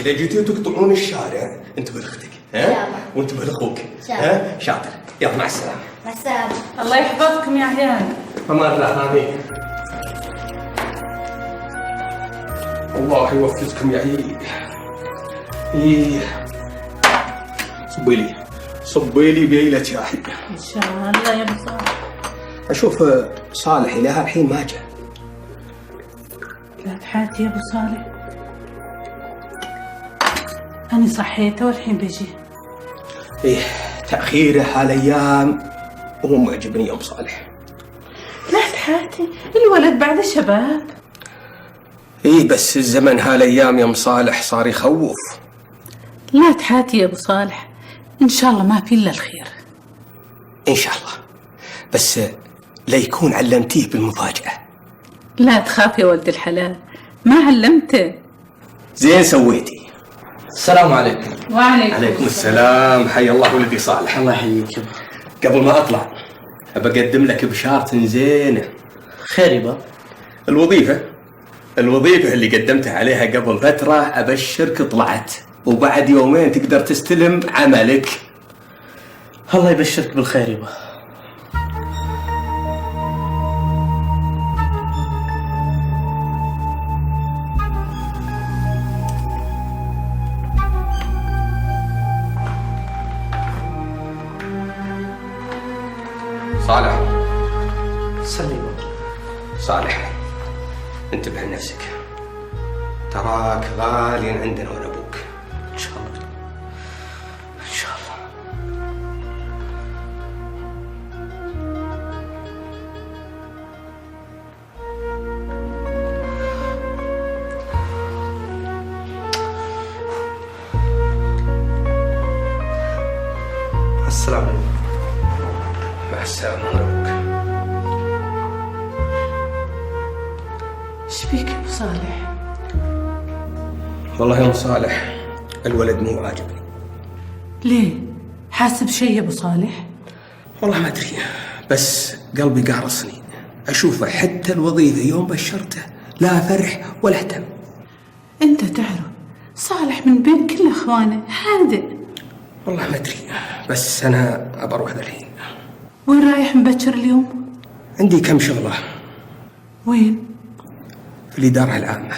اذا جيتوا تقطعون الشارع انتبه لاختك، ها؟ وانتبه لاخوك، ها؟ شاطر. يلا مع السلامه. مع السلامه. الله يحفظكم يا عيال. امان الله. امين. الله يوفقكم يا عيال. صبي لي بيلة شاي ان شاء الله يا ابو صالح. اشوف صالح الى الحين ما جاء. لا تحاتي يا ابو صالح، أنا صحيته والحين بيجي. تأخيره هالايام ومو معجبني يا ام صالح. لا تحاتي، الولد بعد الشباب. بس الزمن هالايام يا ام صالح صار يخوف. لا تحاتي يا ابو صالح، ان شاء الله ما في الا الخير. ان شاء الله، بس لا يكون علمتيه بالمفاجأة. لا تخاف يا ولد الحلال، ما علمته. زين سويتي. السلام عليكم. وعليكم السلام. حي الله ولدي صالح. الله يحييك. قبل ما اطلع ابى اقدم لك بشارة زينة. خير يبا. الوظيفة اللي قدمتها عليها قبل فترة ابشرك طلعت، وبعد يومين تقدر تستلم عملك. الله يبشرك بالخير يبا. صالح. سلم. صالح انتبه لنفسك، تراك غالي عندنا وانا ابوك. ان شاء الله. ان شاء الله. السلام عليكم. مع السلامة وانا ابوك. ايش بيك يا ابو صالح؟ والله يا ام صالح الولد مو عاجبني. ليه؟ حاسب شيء يا ابو صالح؟ والله ما ادري، بس قلبي قارصني اشوفه. حتى الوظيفة يوم بشرته لا فرح ولا اهتم. انت تعرف صالح من بين كل اخوانه هادئ. والله ما ادري، بس انا ابى اروح الحين. وين رايح مبكر اليوم؟ عندي كم شغلة. وين؟ في الإدارة العامة.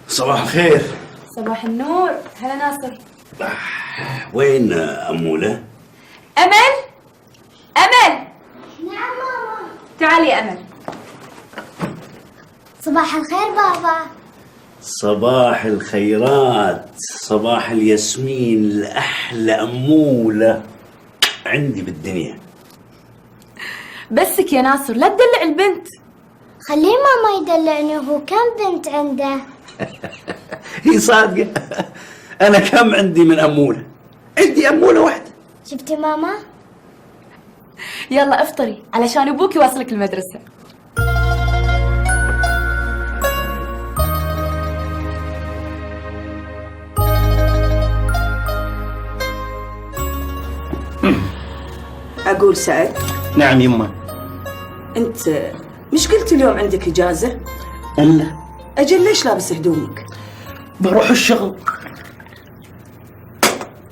صباح الخير. صباح النور. هلا ناصر. وين أمولة؟ أمل. نعم ماما. تعالي يا أمل. صباح الخير بابا. صباح الخيرات، صباح الياسمين الأحلى أمولة عندي بالدنيا. بسك يا ناصر، لا تدلع البنت. خليه ماما يدلعني، هو كم بنت عنده؟ هي صادقة. أنا كم عندي من أمولة؟ عندي أمولة واحدة. شفتي ماما؟ يلا افطري علشان ابوك يواصلك المدرسة. أقول سعد. نعم يما. أنت مش قلت اليوم عندك إجازة؟ إلا. أجل ليش لابس هدومك؟ بروح الشغل.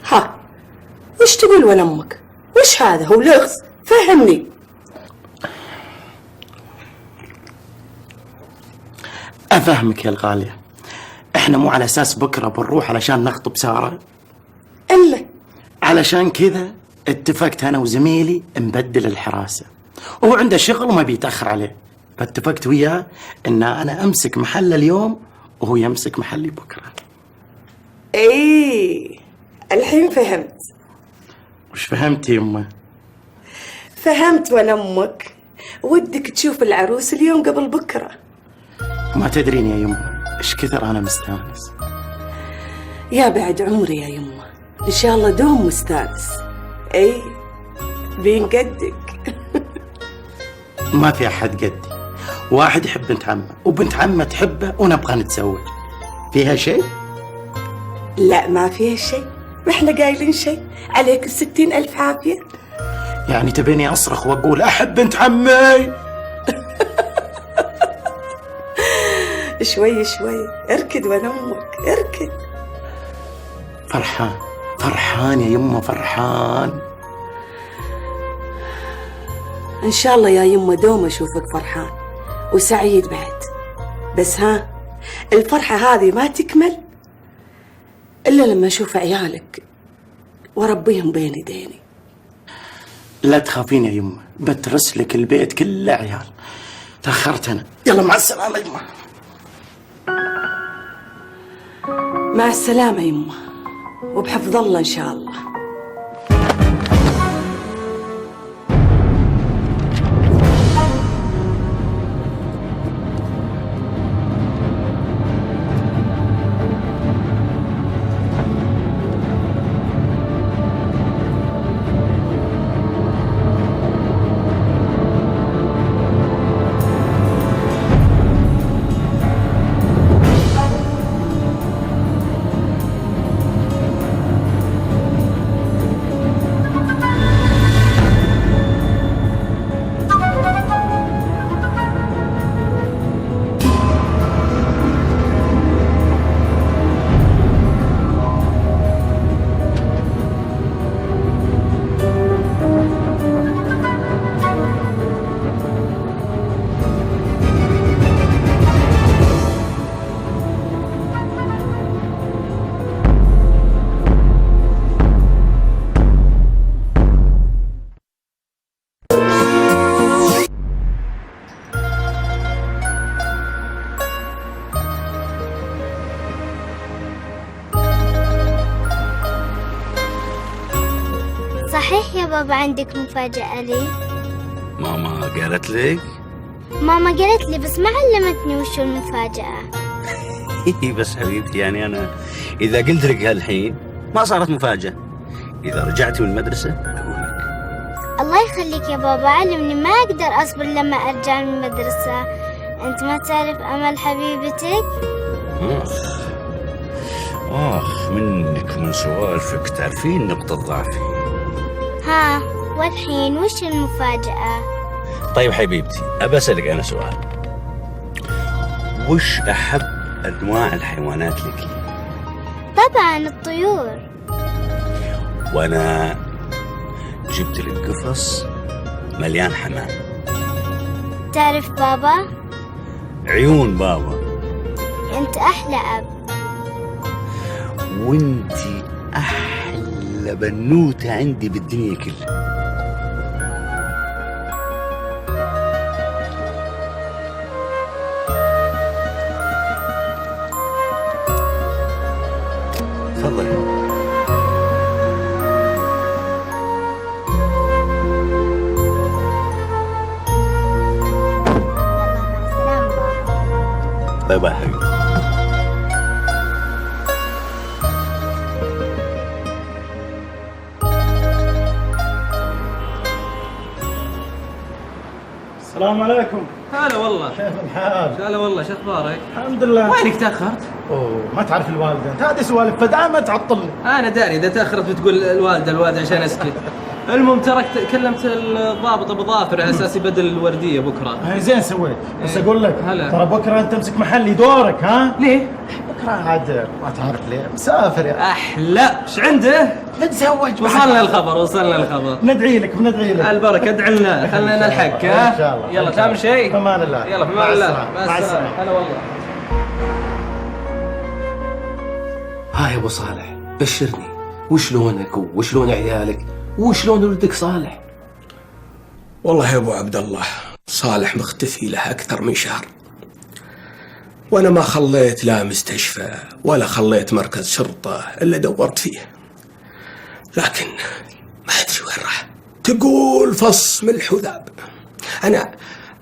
ها وش تقول ولا أمك؟ وش هذا؟ هو لغز؟ فهمني. أفهمك يا الغالية، إحنا مو على أساس بكرة بنروح علشان نخطب سارة. إلا علشان كذا اتفقت أنا وزميلي نبدل الحراسة، وهو عنده شغل وما بيتأخر عليه، فاتفقت وياه إن أنا أمسك محل اليوم وهو يمسك محلي بكرة. إيه الحين فهمت. وش فهمتي يمه؟ فهمت ولا أمك؟ ودك تشوف العروس اليوم قبل بكرة. ما تدرين يا يمه ايش كثر انا مستانس. يا بعد عمري يا يمه، إن شاء الله دوم مستانس. أي بين قدك. ما في احد قدي. واحد يحب بنت عمه وبنت عمه تحبه ونبغى نتزوج. فيها شيء؟ لا ما فيها شيء، ما احنا قايلين شيء. عليك 60,000 عافية. يعني تبيني اصرخ واقول احب بنت عمي؟ شوي شوي، اركد ولا أمك، اركد. فرحان يا يمه، فرحان. إن شاء الله يا يمه دوم أشوفك فرحان وسعيد بعد. بس ها، الفرحة هذه ما تكمل إلا لما أشوف عيالك وأربيهم بين يديني. لا تخافين يا يمه، بترس لك البيت كله عيال. تأخرت أنا، يلا مع السلامة يمه. مع السلامة يمه، وبحفظ الله إن شاء الله. صحيح يا بابا عندك مفاجأة لي؟ ماما قالت لك؟ ماما قالت لي بس ما علمتني وشو المفاجأة. بس حبيبتي يعني أنا إذا قلت لك هالحين ما صارت مفاجأة. إذا رجعتي من المدرسة أقول لك. الله يخليك يا بابا، علمني، ما أقدر أصبر لما أرجع من المدرسة. أنت ما تعرف أمل حبيبتك؟ آخ منك ومن سوالفك تعرفين نقطة ضعفي. ها والحين وش المفاجأة؟ طيب حبيبتي أبى أسألك أنا سؤال. وش أحب أنواع الحيوانات لك؟ طبعا الطيور. وأنا جبت لك قفص مليان حمام. تعرف بابا؟ عيون بابا. أنت أحلى أب. وانتي أحلى بنوتة عندي بالدنيا كلها. تفضلي. سلام بابا. باي باي حبيبي. السلام عليكم. هلا والله. كيف الحال؟ هلا والله، شو اخبارك؟ الحمد لله. وينك تاخرت؟ اوه ما تعرف الوالده، انت هذه سوالف فدائما تعطلني. انا داري اذا تاخرت بتقول الوالده عشان اسكت. المهم تركت كلمت الضابط ابو ظافر على اساس يبدل الورديه بكره. هاي زين سويت، بس اقول لك هلا. ترى بكره انت تمسك محلي دورك. ها؟ ليه؟ بكره عاد ما تعرف ليه مسافر يا احلى. ايش عنده؟ نتزوج. وصلنا الخبر. بندعي لك البركه، ادعي لنا، خلينا نلحق. ها؟ ان شاء الله. يلا تعمل شيء؟ بأمان الله. يلا بأمان الله. مع السلامه. هلا والله. ها يا ابو صالح بشرني، وشلونك وشلون عيالك وشلون ولدك صالح؟ والله يا ابو عبد الله صالح مختفي له اكثر من شهر، وانا ما خليت لا مستشفى ولا خليت مركز شرطه الا دورت فيه، لكن ما أدري وين راح. تقول فص من الحذاب.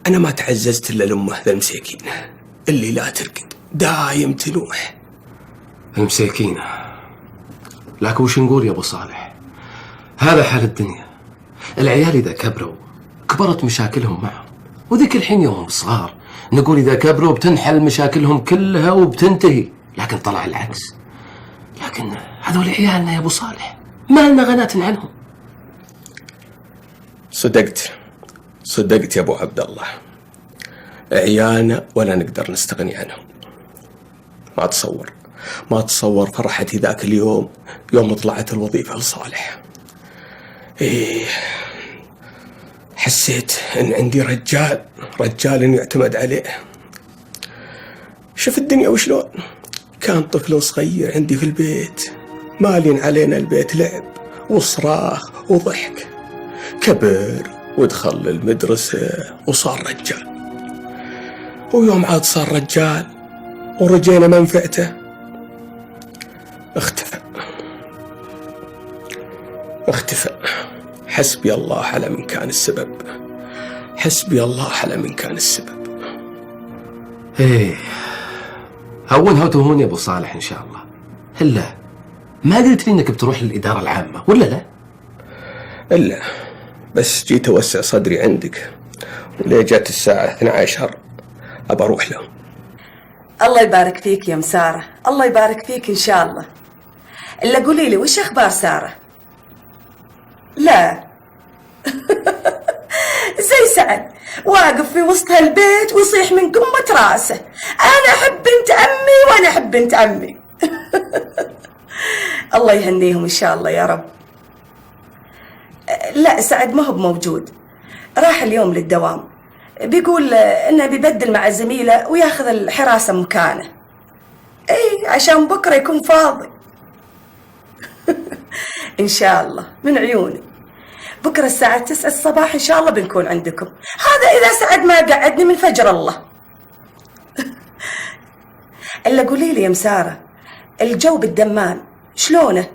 أنا ما تعززت إلا لأمه ذا المساكين اللي لا ترقد دايم تنوح. المساكين، لكن وش نقول يا أبو صالح؟ هذا حال الدنيا. العيال إذا كبروا كبرت مشاكلهم معهم، وذيك الحين يوم صغار نقول إذا كبروا بتنحل مشاكلهم كلها وبتنتهي، لكن طلع العكس. لكن هذول عيالنا يا أبو صالح، ما لنا غناة عنهم. صدقت يا أبو عبد الله، عيالنا ولا نقدر نستغني عنهم. ما تصور فرحتي ذاك اليوم يوم طلعت الوظيفة لصالح. حسيت ان عندي رجال يعتمد عليه. شوف الدنيا وشلون، كان طفل صغير عندي في البيت، مالين علينا البيت لعب وصراخ وضحك. كبر ودخل المدرسة وصار رجال، ويوم عاد صار رجال ورجينا منفعته اختفى. حسبي الله على من كان السبب. ايه، هونها وتهون يا ابو صالح ان شاء الله. هلا ما قلت لي انك بتروح للاداره العامه ولا لا؟ الا بس جيت اوسع صدري عندك، وليه جات الساعه 12 ابى اروح له. الله يبارك فيك يا مسارة، الله يبارك فيك إن شاء الله. إلا قولي لي وش أخبار سارة؟ لا زي سعد واقف في وسط هالبيت ويصيح من قمة راسه، أنا أحب بنت عمي وأنا أحب بنت عمي. الله يهنيهم إن شاء الله يا رب. لا سعد ما هو موجود، راح اليوم للدوام، بيقول انه بيبدل مع زميله وياخذ الحراسة مكانه. اي عشان بكرة يكون فاضي. ان شاء الله من عيوني، بكرة الساعة 9 الصباح ان شاء الله بنكون عندكم. هذا اذا سعد ما قعدني من فجر الله. الا قولي لي يا مسارة، الجو بالدمام شلونه؟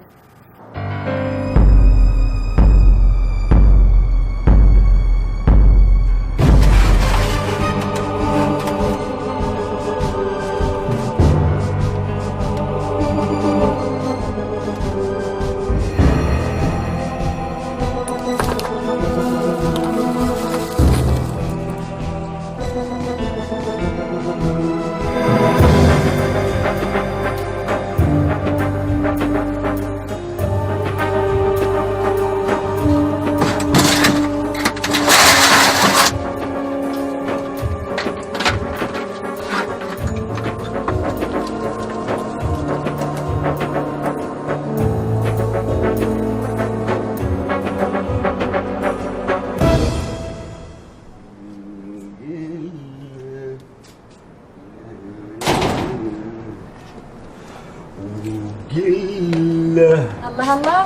الله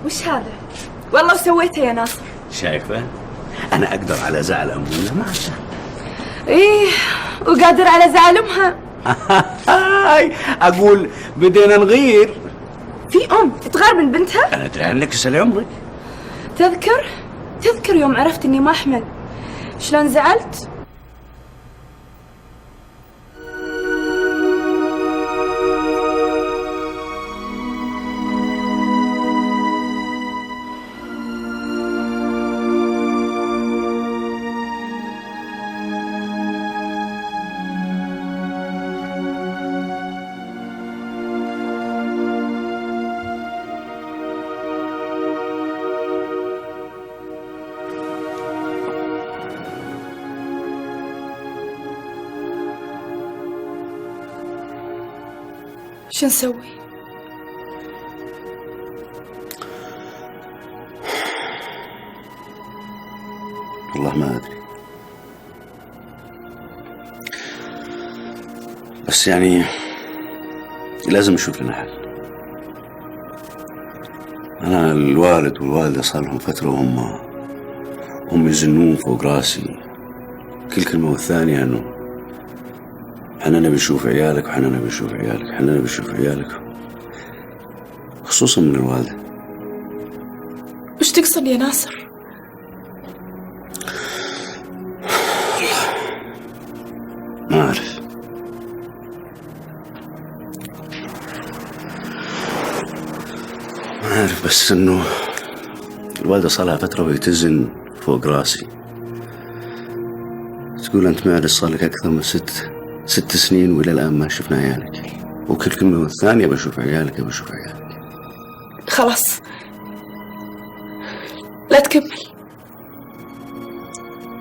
وش هذا؟ والله وسويته يا ناصر. شايفة؟ أنا أقدر على زعل أمنا ما أشاء. إيه وقادر على زعل أمها. أقول بدينا نغير. في أم تتغار من بنتها؟ أنا أدري عنك سل عمرك. تذكر يوم عرفت إني ما أحمل شلون زعلت؟ شو نسوي؟ والله ما أدري، بس يعني لازم نشوف لنا حل. أنا الوالد والوالدة صار لهم فترة وهم يزنون فوق راسي كل كلمة والثانية إنه حنا نبي نشوف عيالك وحنا نبي نشوف عيالك، حنا نبي نشوف عيالك. خصوصا من الوالدة. وش تقصد يا ناصر؟ ما أعرف. ما أعرف، بس إنه الوالدة صار فترة ويتزن فوق راسي، تقول أنت معرس صار لك أكثر من ست سنين وإلى الآن ما شفنا عيالك، وكل كلمة والثانية بشوف عيالك بشوف عيالك. خلاص لا تكمل.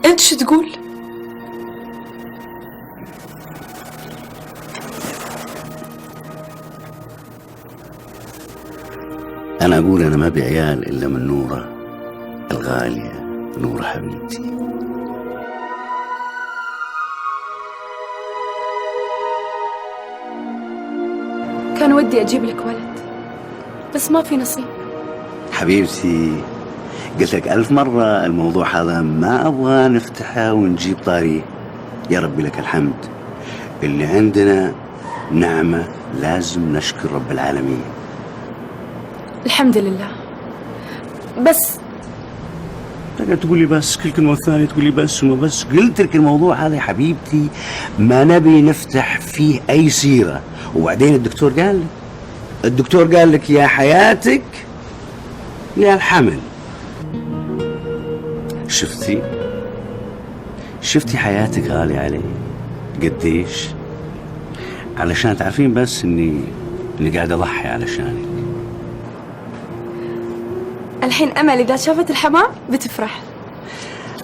انت شو تقول؟ أنا أقول أنا ما أبي عيال إلا من نورة الغالية، نورة حبيبتي. كان ودي أجيب لك ولد بس ما في نصيب. حبيبتي قلت لك 1000 مرة الموضوع هذا ما أبغى نفتحه ونجيب طاريه. يا ربي لك الحمد، اللي عندنا نعمة لازم نشكر رب العالمين. الحمد لله. بس تقعد تقولي بس، كل كلمة والثانية تقولي بس وما بس. قلت لك الموضوع هذا يا حبيبتي ما نبي نفتح فيه أي سيرة. وبعدين الدكتور قال لك يا حياتك يا الحمل. شفتي حياتك غالية علي قديش؟ علشان تعرفين بس اني قاعد اضحي علشانك. الحين أمل إذا شافت الحمام بتفرح.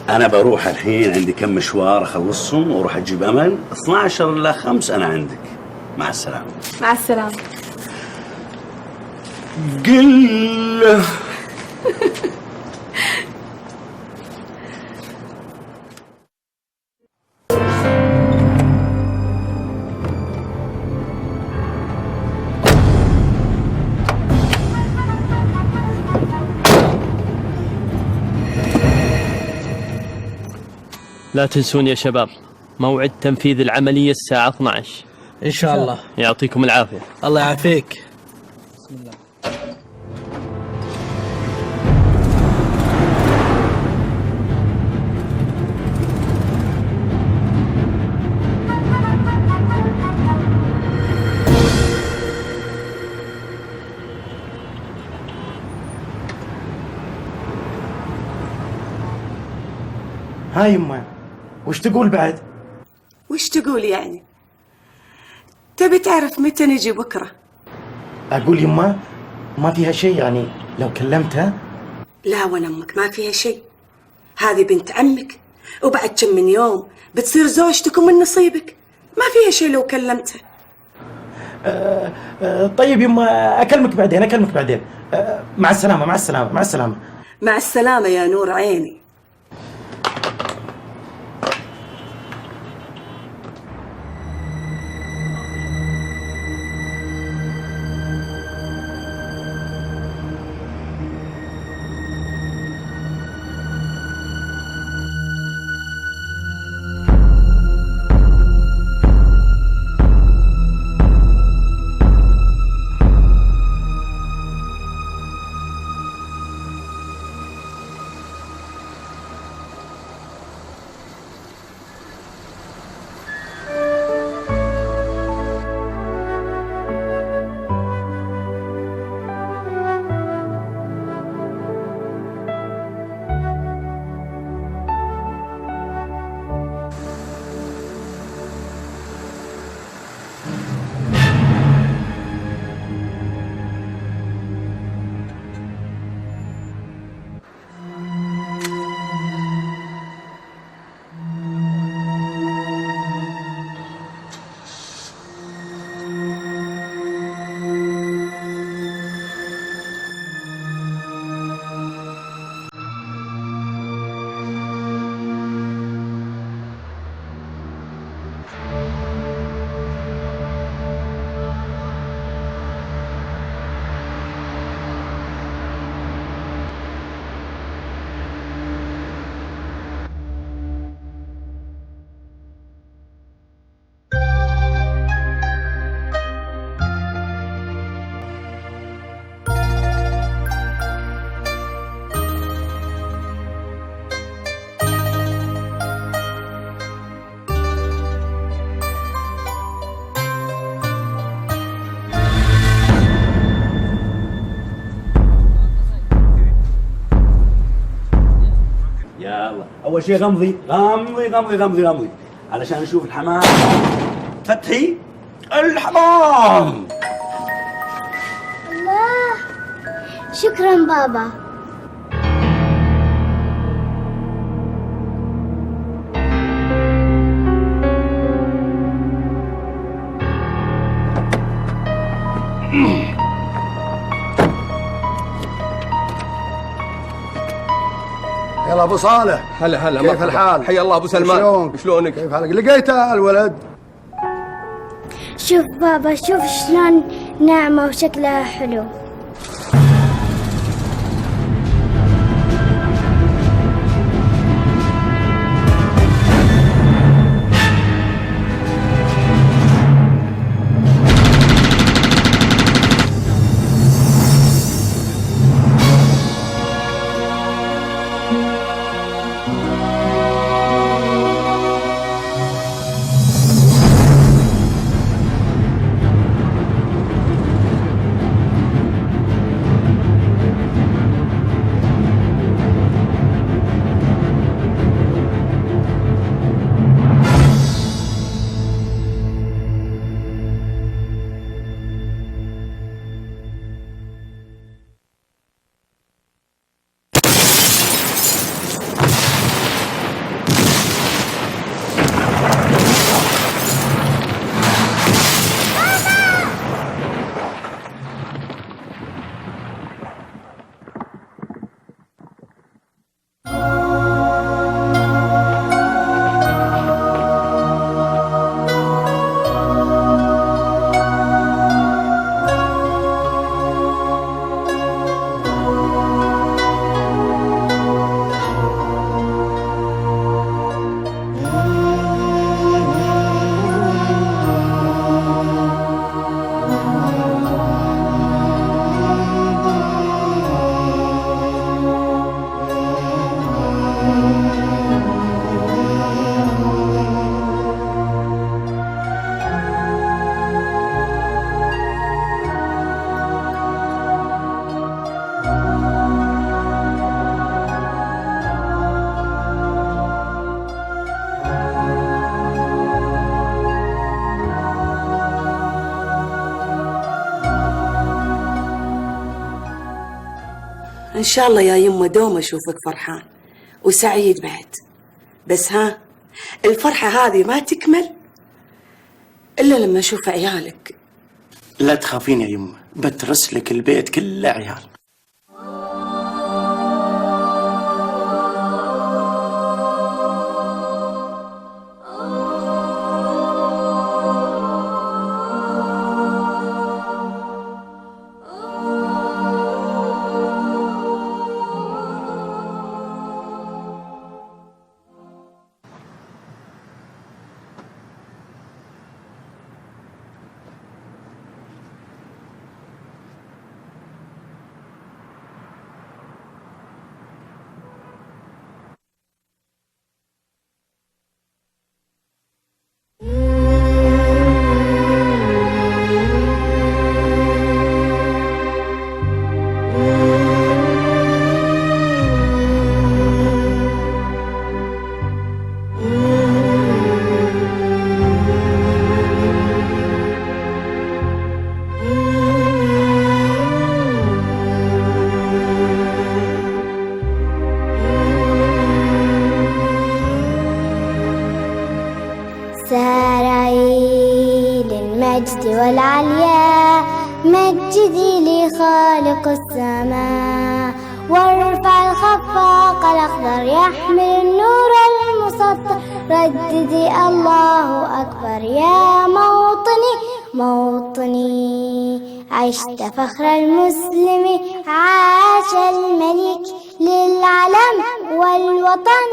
انا بروح الحين، عندي كم مشوار اخلصهم واروح اجيب امل. 12 إلى 5 انا عندك. مع السلامة. مع السلامة. قل لا تنسون يا شباب، موعد تنفيذ العملية الساعة 12 إن شاء الله. يعطيكم العافية. الله يعافيك. بسم الله. هاي يمه، وش تقول بعد؟ وش تقول يعني؟ تبي تعرف متى نجي بكرة؟ أقول يمه ما فيها شيء يعني لو كلمتها؟ لا ولا أمك ما فيها شيء، هذه بنت عمك، وبعد كم من يوم بتصير زوجتك ومن نصيبك، ما فيها شيء لو كلمتها. طيب يمه أكلمك بعدين. مع السلامة. مع السلامة يا نور عيني. اول شيء غمضي غمضي غمضي غمضي غمضي علشان نشوف الحمام. فتحي الحمام. الله، شكرا بابا. يلا ابو صالح. هلا هلا، كيف الحال؟ حيا الله ابو سلمان. شلونك؟ كيف حالك؟ لقيته الولد؟ شوف بابا، شوف شلون ناعمة وشكلها حلو. إن شاء الله يا يمه دوم أشوفك فرحان وسعيد بعد. بس ها، الفرحة هذه ما تكمل إلا لما أشوف عيالك. لا تخافين يا يمه، بترس لك البيت كله عيال. سارعي للمجد والعليا، مجدي لخالق السماء، وارفع الخفاق الأخضر يحمل النور المسطر، رددي الله أكبر يا موطني موطني. عشت فخر المسلم، عاش الملك للعلم والوطن.